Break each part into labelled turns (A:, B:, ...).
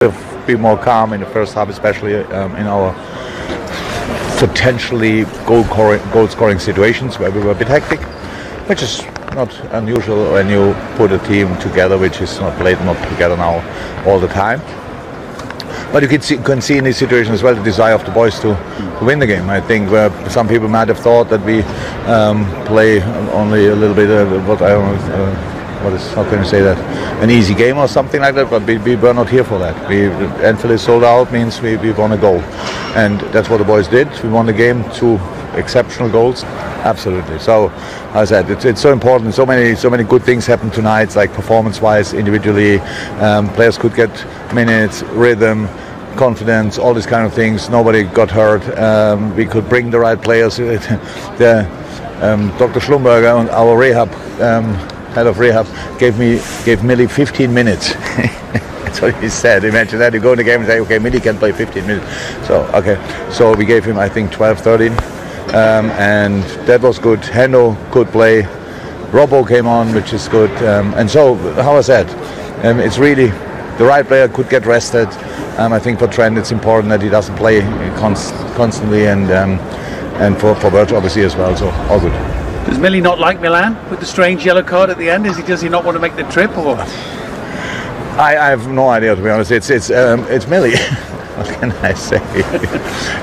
A: Be more calm in the first half, especially in our potentially goal-scoring situations where we were a bit hectic, which is not unusual when you put a team together which is not together now all the time. But you can see in this situation as well the desire of the boys to win the game. I think some people might have thought that we play only a little bit how can you say that, an easy game or something like that, but we were not here for that. Anfield is sold out means we won a goal, and that's what the boys did. We won the game, 2 exceptional goals, absolutely. So as I said, it's so important. So many good things happened tonight, like performance-wise, individually. Players could get minutes, rhythm, confidence, all these kind of things. Nobody got hurt. We could bring the right players. Dr. Schlumberger, our rehab head of rehab, gave Millie 15 minutes. That's what he said. Imagine that, you go in the game and say, okay, Millie can play 15 minutes. So we gave him, I think, 12, 13. And that was good. Hendo could play. Robbo came on, which is good. And so, how I said, it's really the right player could get rested. I think for Trent it's important that he doesn't play constantly, and for Virgil obviously as well. So all good.
B: Does Millie not like Milan with the strange yellow card at the end? Does he not want to make the trip, or?
A: I have no idea, to be honest. It's Millie. What can I say?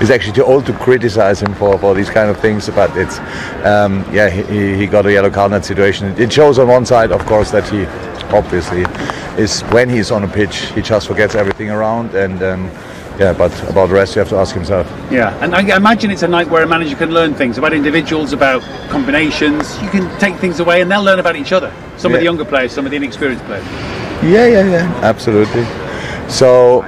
A: It's actually too old to criticize him for these kind of things, but it's he got a yellow card in that situation. It shows on one side, of course, that he obviously is, when he's on a pitch, he just forgets everything around, and but about the rest you have to ask himself.
B: Yeah, and I imagine it's a night where a manager can learn things about individuals, about combinations. You can take things away and they'll learn about each other. Some of the younger players, some of the inexperienced players.
A: Yeah, absolutely. So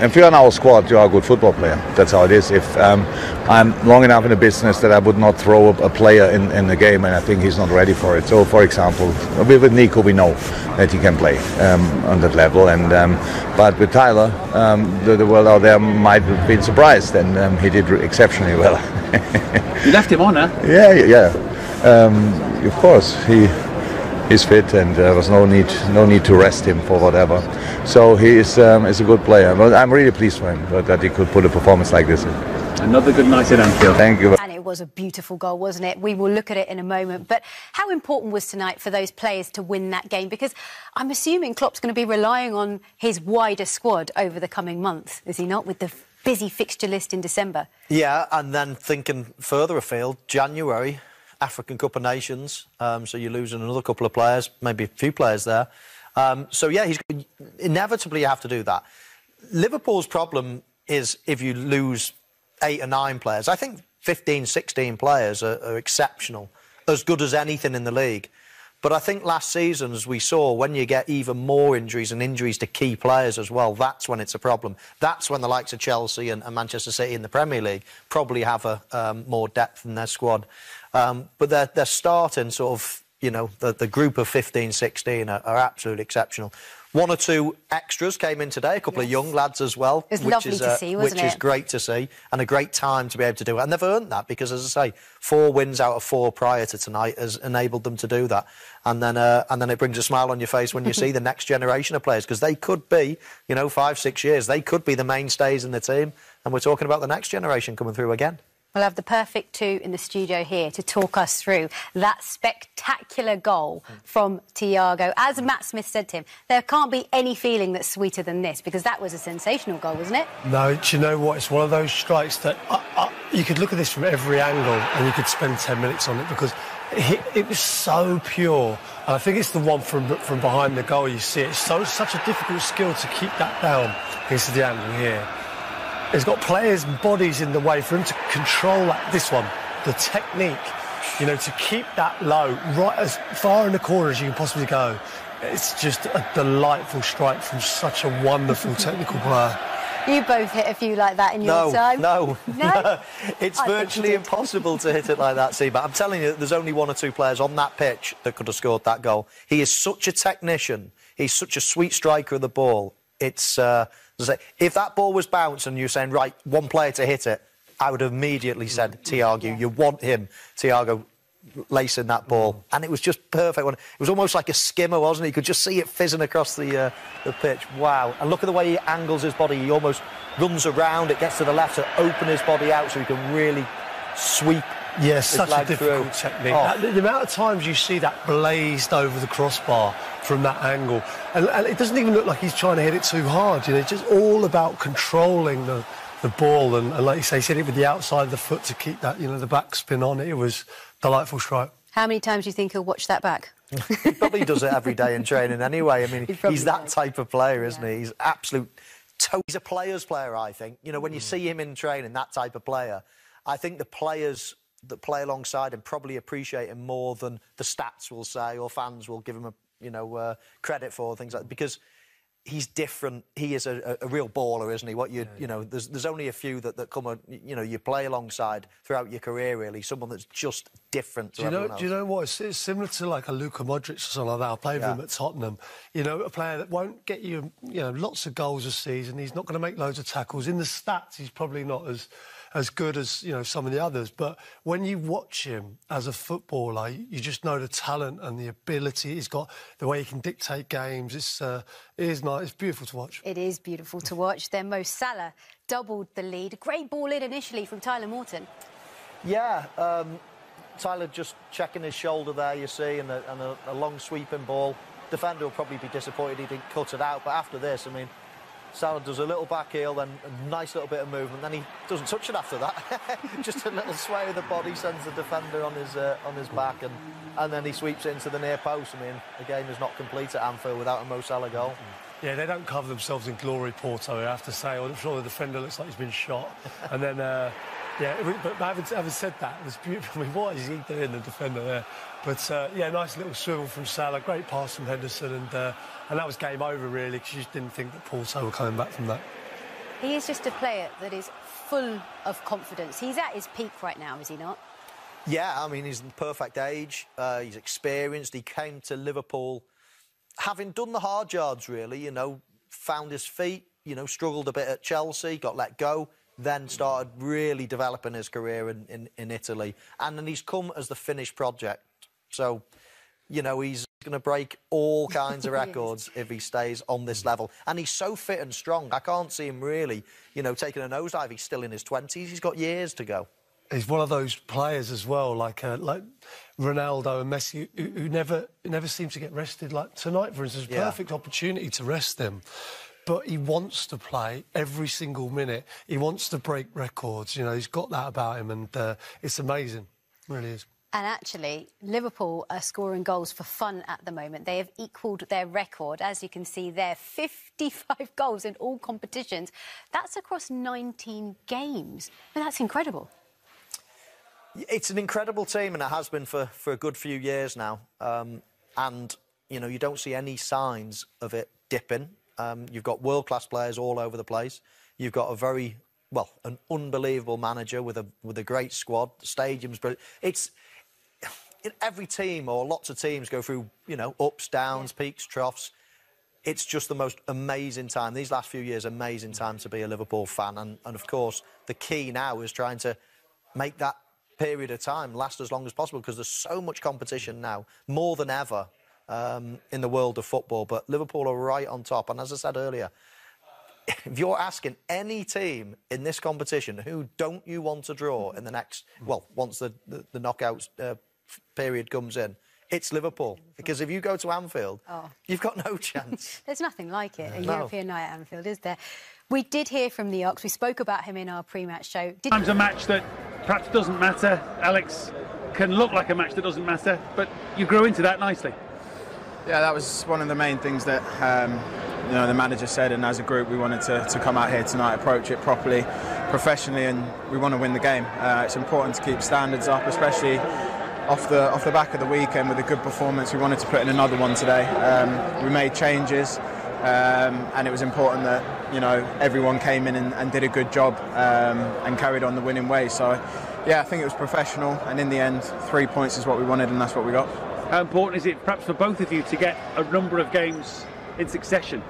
A: if you're in our squad, you're a good football player. That's how it is. If I'm long enough in the business that I would not throw a player in the game, and I think he's not ready for it. So, for example, with Nico, we know that he can play on that level. And but with Tyler, the world out there might have been surprised, and he did exceptionally well.
B: You left him on, huh?
A: Yeah. Of course, he's fit, and there was no need to rest him for whatever. So he is a good player. But I'm really pleased for him that he could put a performance like this in.
B: Another good night at Anfield.
A: Thank you.
C: And it was a beautiful goal, wasn't it? We will look at it in a moment. But how important was tonight for those players to win that game? Because I'm assuming Klopp's going to be relying on his wider squad over the coming months, is he not, with the busy fixture list in December?
D: Yeah, and then thinking further afield, January, African Cup of Nations, so you're losing another couple of players, maybe a few players there. Inevitably you have to do that. Liverpool's problem is if you lose 8 or 9 players. I think 15, 16 players are exceptional, as good as anything in the league. But I think last season, as we saw, when you get even more injuries and injuries to key players as well, that's when it's a problem. That's when the likes of Chelsea and Manchester City in the Premier League probably have more depth in their squad. But they're starting sort of, the group of 15, 16 are absolutely exceptional. 1 or 2 extras came in today, a couple of young lads as well.
C: It was lovely to see, wasn't it?
D: Which is great to see, and a great time to be able to do it. And they've earned that because, as I say, 4 wins out of 4 prior to tonight has enabled them to do that. And then it brings a smile on your face when you see the next generation of players, because they could be, 5, 6 years, they could be the mainstays in the team. And we're talking about the next generation coming through again.
C: We'll have the perfect 2 in the studio here to talk us through that spectacular goal from Thiago. As Matt Smith said to him, there can't be any feeling that's sweeter than this, because that was a sensational goal, wasn't it?
E: No, do you know what? It's one of those strikes that you could look at this from every angle and you could spend 10 minutes on it, because it was so pure. And I think it's the one from behind the goal. You see it. It's such a difficult skill to keep that down. This is the angle here. He's got players' bodies in the way for him to control this one. The technique, to keep that low, right as far in the corner as you can possibly go. It's just a delightful strike from such a wonderful technical player.
C: You both hit a few like that in your time.
D: No. It's virtually impossible to hit it like that, see. But I'm telling you, there's only 1 or 2 players on that pitch that could have scored that goal. He is such a technician. He's such a sweet striker of the ball. It's... if that ball was bounced and you're saying, right, 1 player to hit it, I would have immediately said, Thiago, you want him. Thiago lacing that ball, and it was just perfect. It was almost like a skimmer, wasn't it? You could just see it fizzing across the pitch. Wow. And look at the way he angles his body. He almost runs around, it gets to the left to open his body out so he can really sweep.
E: Yeah, such a difficult technique. The amount of times you see that blazed over the crossbar from that angle, and it doesn't even look like he's trying to hit it too hard. You know, it's just all about controlling the ball, and like you say, he's hitting it with the outside of the foot to keep that, the backspin on it. It was delightful strike.
C: How many times do you think he'll watch that back?
D: He probably does it every day in training anyway. I mean, he's that type of player, isn't he? He's absolute. He's a player's player, I think. When you see him in training, that type of player, I think the players that play alongside him probably appreciate him more than the stats will say or fans will give him credit for, things like that, because he's different. He is a real baller, isn't he? There's only a few that come you play alongside throughout your career, really. Someone that's just different to everyone else.
E: Do you know what? It's similar to like a Luka Modric or something like that. I played with him at Tottenham. A player that won't get you, lots of goals a season. He's not going to make loads of tackles. In the stats, he's probably not as good as some of the others, but when you watch him as a footballer, you just know the talent and the ability he's got, the way he can dictate games. It is nice. It's beautiful to watch.
C: It is beautiful to watch. Then Mo Salah doubled the lead. Great ball in initially from Tyler Morton.
D: Yeah, Tyler just checking his shoulder there, you see, and a long sweeping ball. Defender will probably be disappointed he didn't cut it out, but after this, I mean, Salah does a little back heel, then a nice little bit of movement, then he doesn't touch it after that. Just a little sway of the body, sends the defender on his back, and then he sweeps it into the near post. I mean, the game is not complete at Anfield without a Mo Salah goal.
E: Yeah, they don't cover themselves in glory, Porto, I have to say. I'm sure the defender looks like he's been shot. And then, but having said that, it was beautiful. I mean, what is he doing, the defender there? But, nice little swivel from Salah, great pass from Henderson, and that was game over, really, because you just didn't think that Porto were coming back from that.
C: He is just a player that is full of confidence. He's at his peak right now, is he not?
D: Yeah, I mean, he's in the perfect age. He's experienced. He came to Liverpool having done the hard yards, really, found his feet, struggled a bit at Chelsea, got let go, then started really developing his career in Italy. And then he's come as the finished project. So, he's going to break all kinds of records if he stays on this level. And he's so fit and strong. I can't see him really, taking a nosedive. He's still in his 20s. He's got years to go.
E: He's one of those players as well, like Ronaldo and Messi, who never seem to get rested. Like tonight, for instance, perfect opportunity to rest them. But he wants to play every single minute. He wants to break records. He's got that about him, and it's amazing. It really is.
C: And actually, Liverpool are scoring goals for fun at the moment. They have equalled their record. As you can see there, 55 goals in all competitions. That's across 19 games. And that's incredible.
D: It's an incredible team, and it has been for a good few years now. And, you don't see any signs of it dipping. You've got world-class players all over the place. You've got an unbelievable manager with a great squad. The stadium's brilliant. Every team, or lots of teams, go through, ups, downs, peaks, troughs. It's just the most amazing time. These last few years, amazing time to be a Liverpool fan. And of course, the key now is trying to make that period of time last as long as possible, because there's so much competition now, more than ever, in the world of football. But Liverpool are right on top. And as I said earlier, if you're asking any team in this competition who don't you want to draw in the next, once the knockouts period comes in, it's Liverpool. Because if you go to Anfield, you've got no chance.
C: There's nothing like it, a European night at Anfield, is there? We did hear from the Ox. We spoke about him in our pre-match show.
B: Sometimes a match that perhaps doesn't matter, Alex, can look like a match that doesn't matter, but you grew into that nicely.
F: Yeah, that was one of the main things that the manager said, and as a group we wanted to come out here tonight, approach it properly, professionally, and we want to win the game. It's important to keep standards up, especially off the back of the weekend with a good performance. We wanted to put in another one today. We made changes, and it was important that everyone came in and did a good job and carried on the winning way. So yeah, I think it was professional, and in the end 3 points is what we wanted, and that's what we got.
B: How important is it perhaps for both of you to get a number of games in succession?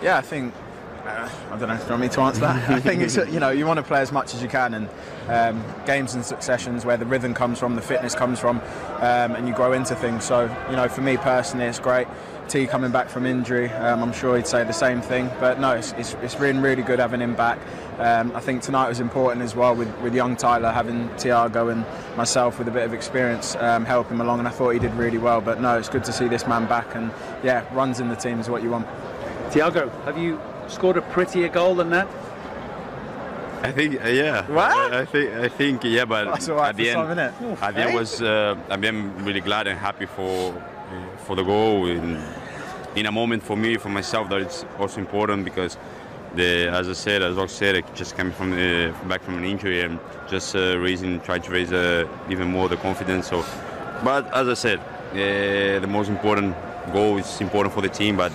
F: Yeah, I think I don't know. Do you want me to answer that? I think it's, you know, you want to play as much as you can, and games and successions where the rhythm comes from, the fitness comes from, and you grow into things. So, you know, for me personally, it's great. T coming back from injury, I'm sure he'd say the same thing. But no, it's been really good having him back. I think tonight was important as well with young Tyler, having Thiago and myself with a bit of experience help him along, and I thought he did really well. But no, it's good to see this man back, and yeah, runs in the team is what you want.
B: Thiago, have you scored a prettier goal than that?
G: I think, yeah.
F: What?
G: I think, yeah. But
F: that's all right
G: at the end, I'm really glad and happy for the goal. In a moment for me, for myself, that it's also important because, as I said, I just came back from an injury and just trying to raise even more the confidence. So, but as I said, the most important goal is important for the team, but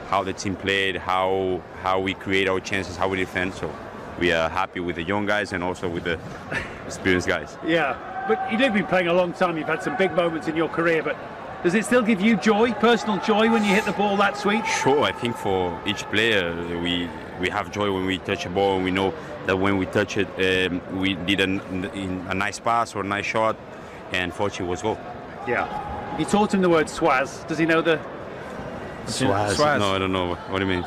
G: how the team played, how we create our chances, how we defend. So we are happy with the young guys and also with the experienced guys.
B: Yeah, but you've been playing a long time. You've had some big moments in your career, but does it still give you joy, personal joy, when you hit the ball that sweet?
G: Sure, I think for each player, we have joy when we touch a ball, and we know that when we touch it, we did a nice pass or a nice shot, and fortunately it was goal.
B: Yeah. You taught him the word swaz. Does he know the...
G: Swaz? No, I don't know what it means.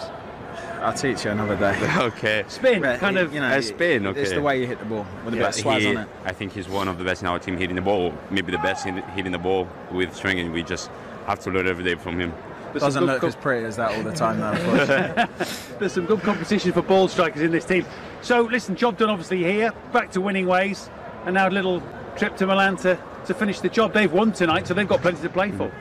F: I'll teach you another day.
G: Okay.
B: Spin,
F: but
B: kind of.
F: You know,
G: spin. Okay.
F: It's the way you hit the ball with a bit of swaz on it.
G: I think he's one of the best in our team hitting the ball. Maybe the best hitting the ball with string, and we just have to learn every day from him.
F: Doesn't look as pretty as that all the time, though. Of course.
B: There's some good competition for ball strikers in this team. So listen, job done obviously here. Back to winning ways, and now a little trip to Milan to finish the job. They've won tonight, so they've got plenty to play for.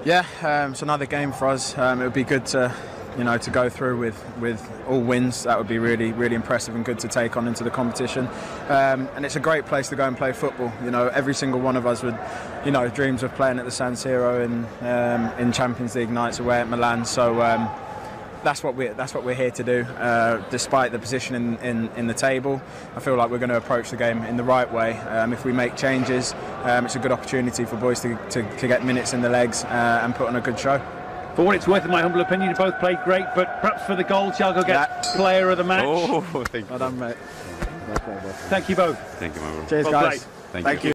F: Yeah, it's another game for us. It would be good to, you know, to go through with all wins. That would be really, really impressive and good to take on into the competition. And it's a great place to go and play football. You know, every single one of us would, you know, dreams of playing at the San Siro in Champions League nights away at Milan. So that's what we're here to do. Despite the position in the table, I feel like we're going to approach the game in the right way. If we make changes, it's a good opportunity for boys to get minutes in the legs and put on a good show.
B: For what it's worth, in my humble opinion, you both played great, but perhaps for the goal, Thiago gets player of the match.
G: Oh, thank you.
F: Well done, mate.
B: Thank you both.
G: Thank you, my bro.
F: Cheers,
B: Well
F: guys.
B: played.
G: Thank you.